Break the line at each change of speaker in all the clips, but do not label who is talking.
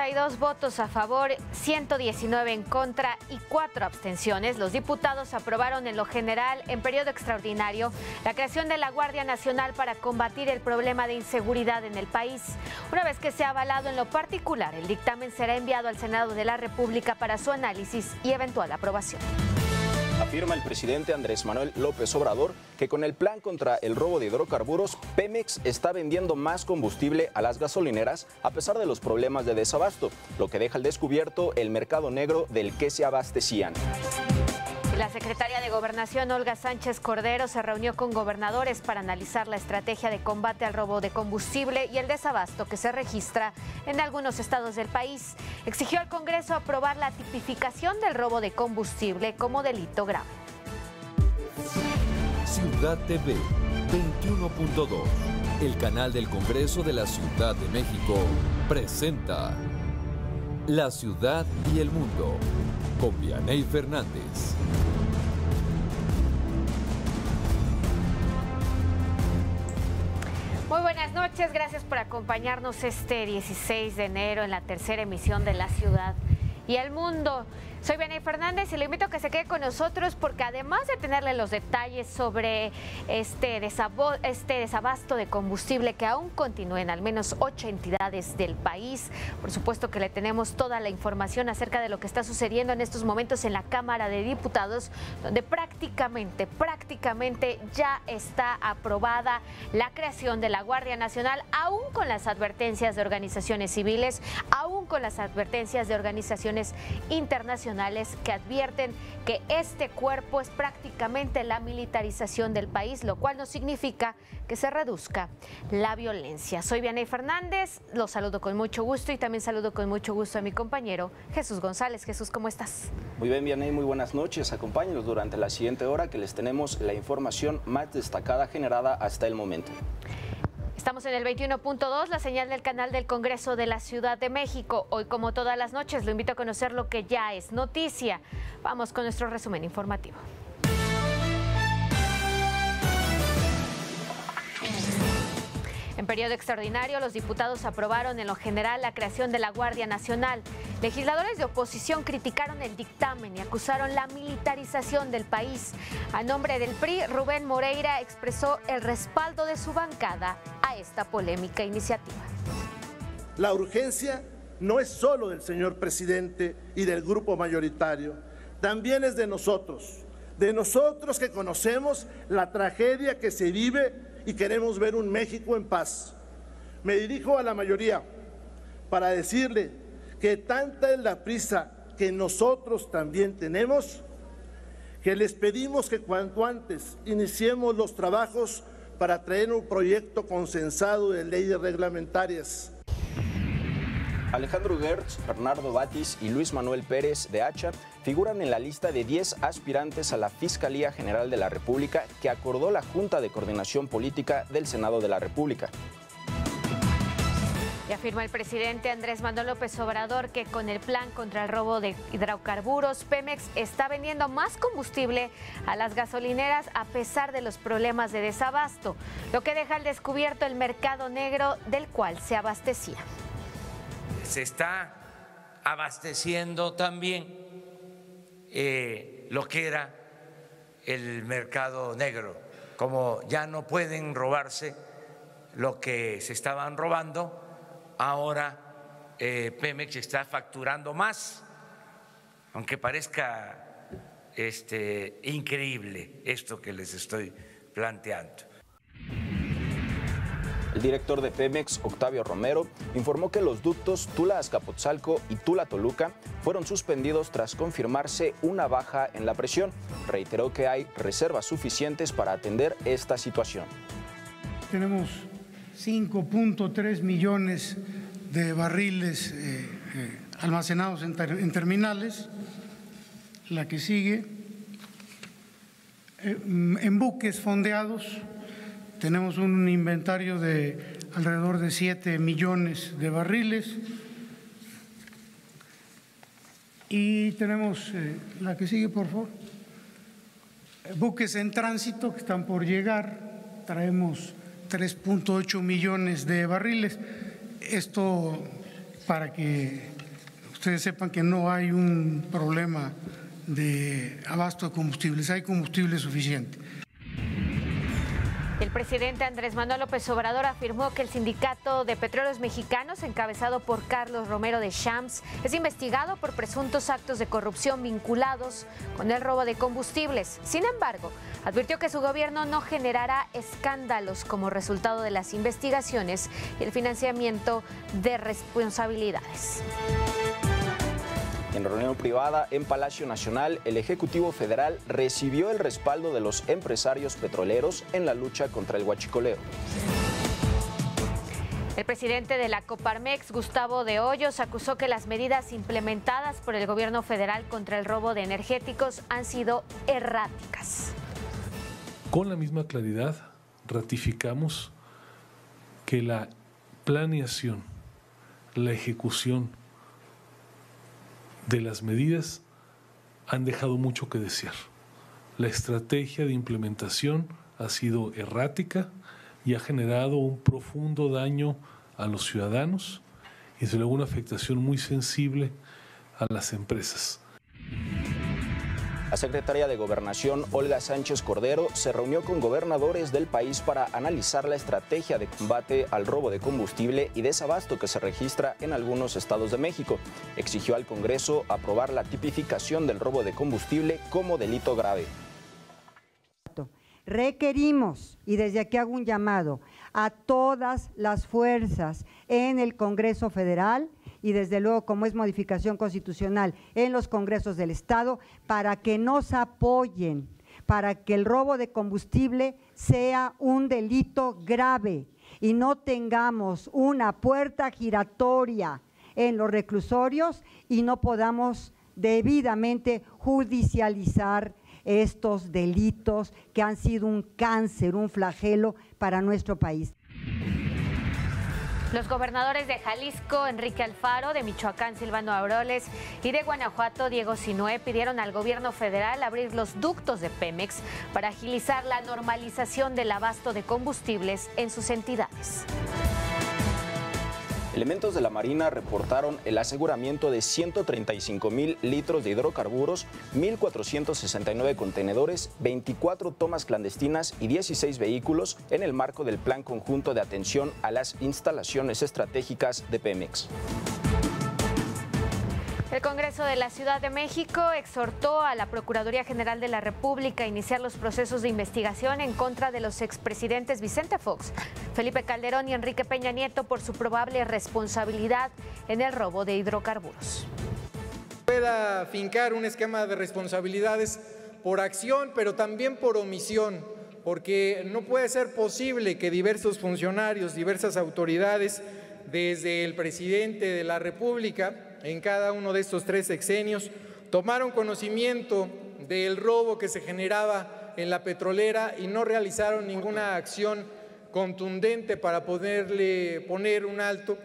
92 votos a favor, 119 en contra y 4 abstenciones, los diputados aprobaron en lo general, en periodo extraordinario, la creación de la Guardia Nacional para combatir el problema de inseguridad en el país. Una vez que sea avalado en lo particular, el dictamen será enviado al Senado de la República para su análisis y eventual aprobación.
Afirma el presidente Andrés Manuel López Obrador que con el plan contra el robo de hidrocarburos, Pemex está vendiendo más combustible a las gasolineras a pesar de los problemas de desabasto, lo que deja al descubierto el mercado negro del que se abastecían.
La secretaria de Gobernación, Olga Sánchez Cordero, se reunió con gobernadores para analizar la estrategia de combate al robo de combustible y el desabasto que se registra en algunos estados del país. Exigió al Congreso aprobar la tipificación del robo de combustible como delito grave.
Ciudad TV 21.2, el canal del Congreso de la Ciudad de México, presenta La Ciudad y el Mundo, con Vianey Fernández.
Muy buenas noches, gracias por acompañarnos este 16 de enero en la tercera emisión de La Ciudad y el Mundo. Soy Vianey Fernández y le invito a que se quede con nosotros porque además de tenerle los detalles sobre este desabasto de combustible que aún continúa en al menos 8 entidades del país, por supuesto que le tenemos toda la información acerca de lo que está sucediendo en estos momentos en la Cámara de Diputados, donde prácticamente ya está aprobada la creación de la Guardia Nacional, aún con las advertencias de organizaciones civiles, aún con las advertencias de organizaciones internacionales que advierten que este cuerpo es prácticamente la militarización del país, lo cual no significa que se reduzca la violencia. Soy Vianey Fernández, los saludo con mucho gusto y también saludo con mucho gusto a mi compañero Jesús González. Jesús, ¿cómo estás?
Muy bien, Vianey, muy buenas noches. Acompáñenos durante la siguiente hora que les tenemos la información más destacada generada hasta el momento.
Estamos en el 21.2, la señal del canal del Congreso de la Ciudad de México. Hoy, como todas las noches, lo invito a conocer lo que ya es noticia. Vamos con nuestro resumen informativo. En periodo extraordinario, los diputados aprobaron en lo general la creación de la Guardia Nacional. Legisladores de oposición criticaron el dictamen y acusaron la militarización del país. A nombre del PRI, Rubén Moreira expresó el respaldo de su bancada a esta polémica iniciativa.
La urgencia no es solo del señor presidente y del grupo mayoritario, también es de nosotros que conocemos la tragedia que se vive y queremos ver un México en paz. Me dirijo a la mayoría para decirle que tanta es la prisa que nosotros también tenemos, que les pedimos que cuanto antes iniciemos los trabajos para traer un proyecto consensado de leyes reglamentarias.
Alejandro Gertz, Bernardo Batis y Luis Manuel Pérez de Hacha figuran en la lista de 10 aspirantes a la Fiscalía General de la República que acordó la Junta de Coordinación Política del Senado de la República.
Y afirma el presidente Andrés Manuel López Obrador que con el plan contra el robo de hidrocarburos, Pemex está vendiendo más combustible a las gasolineras a pesar de los problemas de desabasto, lo que deja al descubierto el mercado negro del cual se abastecía.
Se está abasteciendo también lo que era el mercado negro. Como ya no pueden robarse lo que se estaban robando, ahora Pemex está facturando más, aunque parezca increíble esto que les estoy planteando.
El director de Pemex, Octavio Romero, informó que los ductos Tula-Azcapotzalco y Tula-Toluca fueron suspendidos tras confirmarse una baja en la presión. Reiteró que hay reservas suficientes para atender esta situación.
Tenemos 5.3 millones de barriles almacenados en terminales. La que sigue, en buques fondeados, tenemos un inventario de alrededor de 7 millones de barriles. Y tenemos, la que sigue, por favor, buques en tránsito que están por llegar. Traemos 3.8 millones de barriles. Esto para que ustedes sepan que no hay un problema de abasto de combustibles, hay combustible suficiente.
El presidente Andrés Manuel López Obrador afirmó que el Sindicato de Petróleos Mexicanos, encabezado por Carlos Romero de Champs, es investigado por presuntos actos de corrupción vinculados con el robo de combustibles. Sin embargo, advirtió que su gobierno no generará escándalos como resultado de las investigaciones y el financiamiento de responsabilidades.
En reunión privada en Palacio Nacional, el Ejecutivo Federal recibió el respaldo de los empresarios petroleros en la lucha contra el huachicoleo.
El presidente de la Coparmex, Gustavo de Hoyos, acusó que las medidas implementadas por el gobierno federal contra el robo de energéticos han sido erráticas.
Con la misma claridad, ratificamos que la planeación, la ejecución de las medidas han dejado mucho que desear. La estrategia de implementación ha sido errática y ha generado un profundo daño a los ciudadanos y desde luego una afectación muy sensible a las empresas.
La secretaria de Gobernación, Olga Sánchez Cordero, se reunió con gobernadores del país para analizar la estrategia de combate al robo de combustible y desabasto que se registra en algunos estados de México. Exigió al Congreso aprobar la tipificación del robo de combustible como delito grave.
Requerimos, y desde aquí hago un llamado a todas las fuerzas en el Congreso Federal y desde luego, como es modificación constitucional, en los congresos del Estado, para que nos apoyen, para que el robo de combustible sea un delito grave y no tengamos una puerta giratoria en los reclusorios y no podamos debidamente judicializar estos delitos que han sido un cáncer, un flagelo para nuestro país.
Los gobernadores de Jalisco, Enrique Alfaro, de Michoacán, Silvano Aureoles, y de Guanajuato, Diego Sinue, pidieron al gobierno federal abrir los ductos de Pemex para agilizar la normalización del abasto de combustibles en sus entidades.
Elementos de la Marina reportaron el aseguramiento de 135,000 litros de hidrocarburos, 1,469 contenedores, 24 tomas clandestinas y 16 vehículos en el marco del Plan Conjunto de Atención a las Instalaciones Estratégicas de Pemex.
El Congreso de la Ciudad de México exhortó a la Procuraduría General de la República a iniciar los procesos de investigación en contra de los expresidentes Vicente Fox, Felipe Calderón y Enrique Peña Nieto por su probable responsabilidad en el robo de hidrocarburos.
Pueda fincar un esquema de responsabilidades por acción, pero también por omisión, porque no puede ser posible que diversos funcionarios, diversas autoridades, desde el presidente de la República, en cada uno de estos 3 sexenios, tomaron conocimiento del robo que se generaba en la petrolera y no realizaron ninguna acción contundente para ponerle un alto.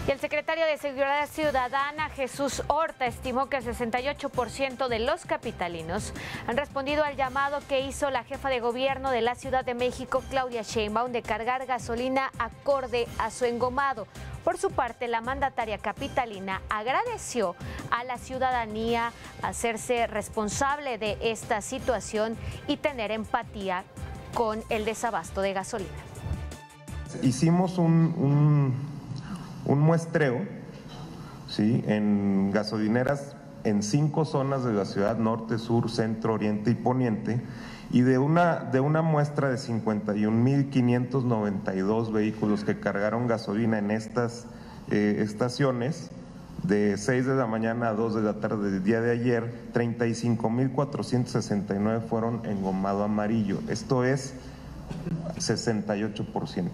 Y el secretario de Seguridad Ciudadana, Jesús Horta, estimó que el 68% de los capitalinos han respondido al llamado que hizo la jefa de gobierno de la Ciudad de México, Claudia Sheinbaum, de cargar gasolina acorde a su engomado. Por su parte, la mandataria capitalina agradeció a la ciudadanía hacerse responsable de esta situación y tener empatía con el desabasto de gasolina.
Hicimos un muestreo, ¿sí?, en gasolineras en 5 zonas de la ciudad: norte, sur, centro, oriente y poniente, y de una muestra de 51,592 vehículos que cargaron gasolina en estas estaciones, de 6 de la mañana a 2 de la tarde del día de ayer, 35,469 fueron engomado amarillo. Esto es 68%.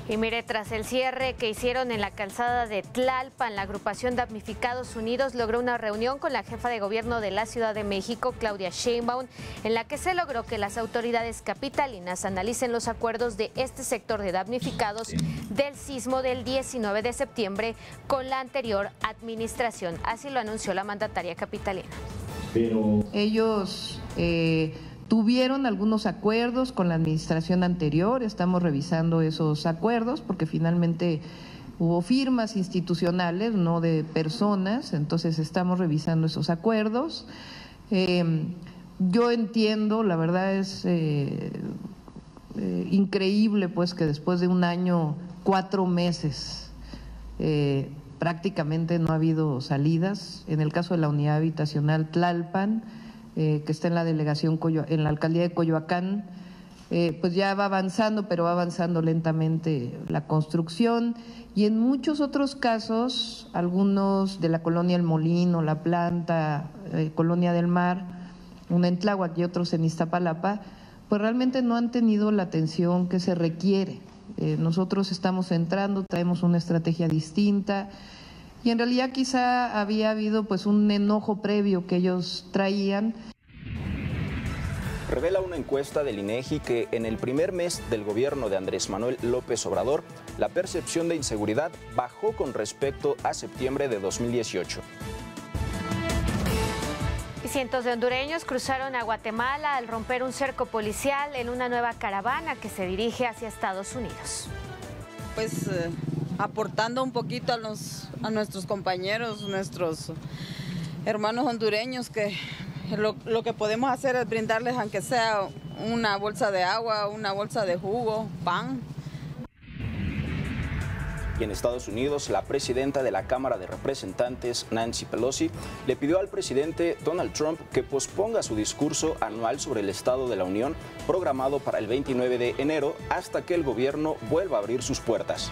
Y mire, tras el cierre que hicieron en la calzada de Tlalpan, la agrupación Damnificados Unidos logró una reunión con la jefa de gobierno de la Ciudad de México, Claudia Sheinbaum, en la que se logró que las autoridades capitalinas analicen los acuerdos de este sector de damnificados del sismo del 19 de septiembre con la anterior administración. Así lo anunció la mandataria capitalina.
Ellos Tuvieron algunos acuerdos con la administración anterior, estamos revisando esos acuerdos porque finalmente hubo firmas institucionales, no de personas, entonces estamos revisando esos acuerdos. Yo entiendo, la verdad es increíble pues que después de un año, 4 meses, prácticamente no ha habido salidas. En el caso de la unidad habitacional Tlalpan, que está en la delegación, en la alcaldía de Coyoacán, pues ya va avanzando, pero va avanzando lentamente la construcción. Y en muchos otros casos, algunos de la colonia El Molino, La Planta, Colonia del Mar, una en Tláhuac y otros en Iztapalapa, pues realmente no han tenido la atención que se requiere. Nosotros estamos entrando, traemos una estrategia distinta y en realidad quizá había habido pues un enojo previo que ellos traían.
Revela una encuesta del INEGI que en el primer mes del gobierno de Andrés Manuel López Obrador, la percepción de inseguridad bajó con respecto a septiembre de 2018.
Y cientos de hondureños cruzaron a Guatemala al romper un cerco policial en una nueva caravana que se dirige hacia Estados Unidos.
Pues aportando un poquito a nuestros compañeros, nuestros hermanos hondureños, que lo que podemos hacer es brindarles aunque sea una bolsa de agua, una bolsa de jugo, pan.
Y en Estados Unidos, la presidenta de la Cámara de Representantes, Nancy Pelosi, le pidió al presidente Donald Trump que posponga su discurso anual sobre el Estado de la Unión, programado para el 29 de enero, hasta que el gobierno vuelva a abrir sus puertas.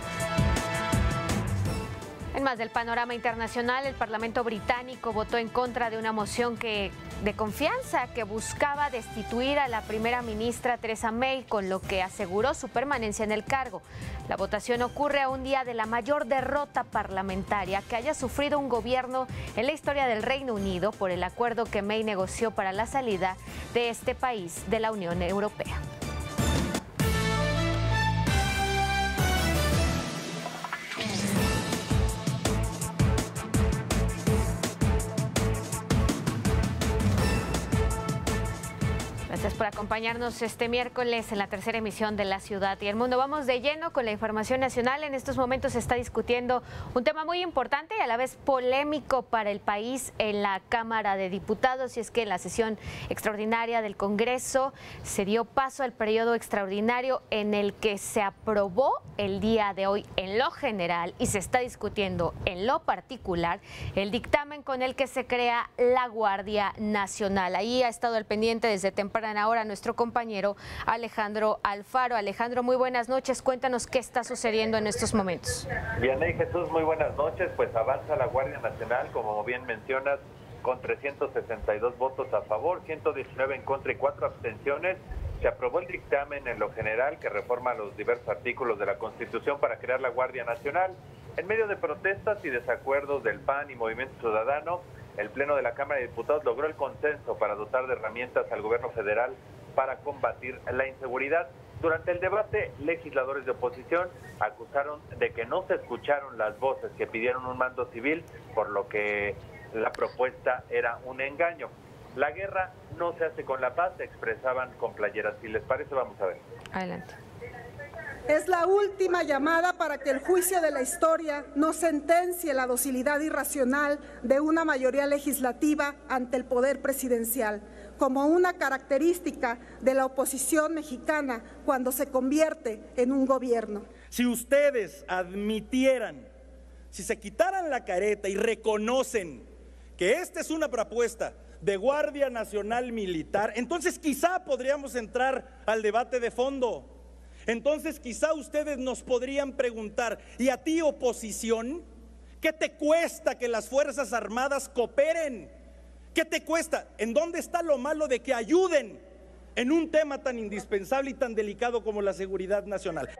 En más del panorama internacional, el Parlamento británico votó en contra de una moción de confianza que buscaba destituir a la primera ministra Theresa May, con lo que aseguró su permanencia en el cargo. La votación ocurre a un día de la mayor derrota parlamentaria que haya sufrido un gobierno en la historia del Reino Unido por el acuerdo que May negoció para la salida de este país de la Unión Europea. Gracias por acompañarnos este miércoles en la tercera emisión de La Ciudad y el Mundo. Vamos de lleno con la información nacional. En estos momentos se está discutiendo un tema muy importante y a la vez polémico para el país en la Cámara de Diputados, y es que en la sesión extraordinaria del Congreso se dio paso al periodo extraordinario en el que se aprobó el día de hoy en lo general y se está discutiendo en lo particular el dictamen con el que se crea la Guardia Nacional. Ahí ha estado al pendiente desde temprana hora nuestro compañero Alejandro Alfaro. Alejandro, muy buenas noches. Cuéntanos qué está sucediendo en estos momentos.
Vianey, Jesús, muy buenas noches. Pues avanza la Guardia Nacional, como bien mencionas, con 362 votos a favor, 119 en contra y 4 abstenciones. Se aprobó el dictamen en lo general que reforma los diversos artículos de la Constitución para crear la Guardia Nacional. En medio de protestas y desacuerdos del PAN y Movimiento Ciudadano, el Pleno de la Cámara de Diputados logró el consenso para dotar de herramientas al gobierno federal para combatir la inseguridad. Durante el debate, legisladores de oposición acusaron de que no se escucharon las voces que pidieron un mando civil, por lo que la propuesta era un engaño. La guerra no se hace con la paz, se expresaban con playeras. Si les parece, vamos a ver.
Adelante.
Es la última llamada para que el juicio de la historia no sentencie la docilidad irracional de una mayoría legislativa ante el poder presidencial, como una característica de la oposición mexicana cuando se convierte en un gobierno.
Si ustedes admitieran, si se quitaran la careta y reconocen que esta es una propuesta de Guardia Nacional Militar, entonces quizá podríamos entrar al debate de fondo. Entonces quizá ustedes nos podrían preguntar, ¿y a ti, oposición? ¿Qué te cuesta que las Fuerzas Armadas cooperen? ¿Qué te cuesta? ¿En dónde está lo malo de que ayuden en un tema tan indispensable y tan delicado como la seguridad nacional?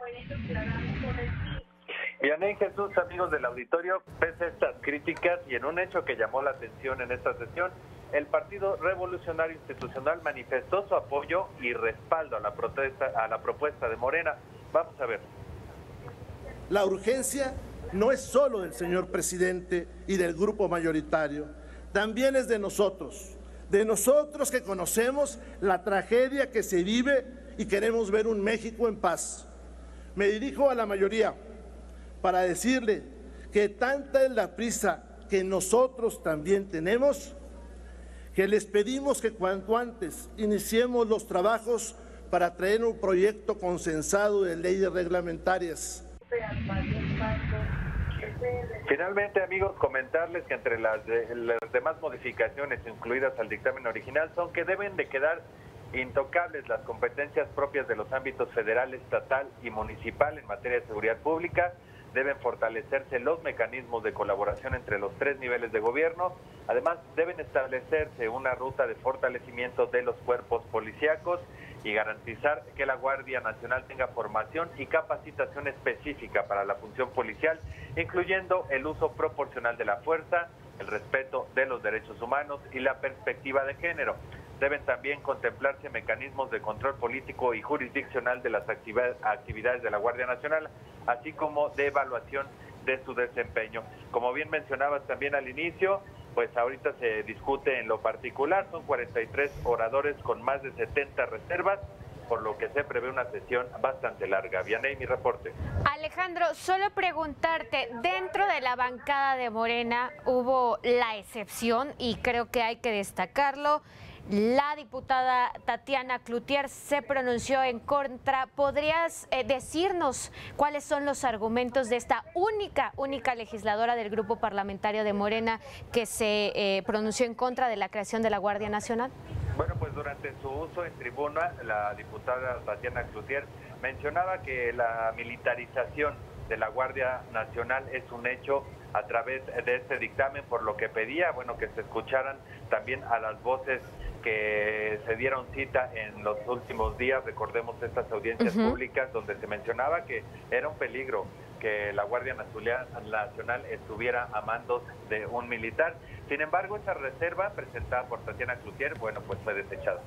Vianey, Jesús, amigos del auditorio, pese a estas críticas y en un hecho que llamó la atención en esta sesión, el Partido Revolucionario Institucional manifestó su apoyo y respaldo a la propuesta de Morena. Vamos a ver.
La urgencia no es solo del señor presidente y del grupo mayoritario, también es de nosotros, de nosotros que conocemos la tragedia que se vive y queremos ver un México en paz. Me dirijo a la mayoría para decirle que tanta es la prisa que nosotros también tenemos, que les pedimos que cuanto antes iniciemos los trabajos para traer un proyecto consensado de leyes reglamentarias.
Finalmente, amigos, comentarles que entre las demás modificaciones incluidas al dictamen original son que deben de quedar intocables las competencias propias de los ámbitos federal, estatal y municipal en materia de seguridad pública. Deben fortalecerse los mecanismos de colaboración entre los 3 niveles de gobierno. Además, deben establecerse una ruta de fortalecimiento de los cuerpos policíacos y garantizar que la Guardia Nacional tenga formación y capacitación específica para la función policial, incluyendo el uso proporcional de la fuerza, el respeto de los derechos humanos y la perspectiva de género. Deben también contemplarse mecanismos de control político y jurisdiccional de las actividades de la Guardia Nacional, así como de evaluación de su desempeño. Como bien mencionabas también al inicio, pues ahorita se discute en lo particular, son 43 oradores con más de 70 reservas, por lo que se prevé una sesión bastante larga. Vianey, mi reporte.
Alejandro, solo preguntarte, dentro de la bancada de Morena hubo la excepción, y creo que hay que destacarlo. La diputada Tatiana Cloutier se pronunció en contra. ¿Podrías decirnos cuáles son los argumentos de esta única legisladora del grupo parlamentario de Morena que se pronunció en contra de la creación de la Guardia Nacional?
Bueno, pues durante su uso en tribuna, la diputada Tatiana Cloutier mencionaba que la militarización de la Guardia Nacional es un hecho a través de este dictamen, por lo que pedía, bueno, que se escucharan también a las voces que se dieron cita en los últimos días. Recordemos estas audiencias públicas donde se mencionaba que era un peligro que la Guardia Nacional estuviera a mandos de un militar. Sin embargo, esa reserva presentada por Tatiana Cloutier, bueno, pues fue desechada.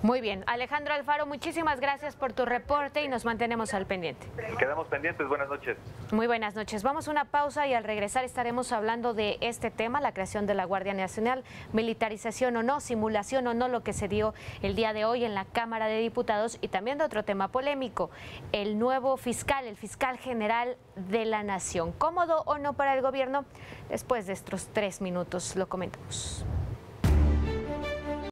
Muy bien. Alejandro Alfaro, muchísimas gracias por tu reporte y nos mantenemos al pendiente.
Quedamos pendientes. Buenas noches.
Muy buenas noches. Vamos a una pausa y al regresar estaremos hablando de este tema, la creación de la Guardia Nacional, militarización o no, simulación o no, lo que se dio el día de hoy en la Cámara de Diputados, y también de otro tema polémico, el nuevo fiscal, el fiscal general de la Nación. ¿Cómodo o no para el gobierno? Después de estos 3 minutos lo comentamos.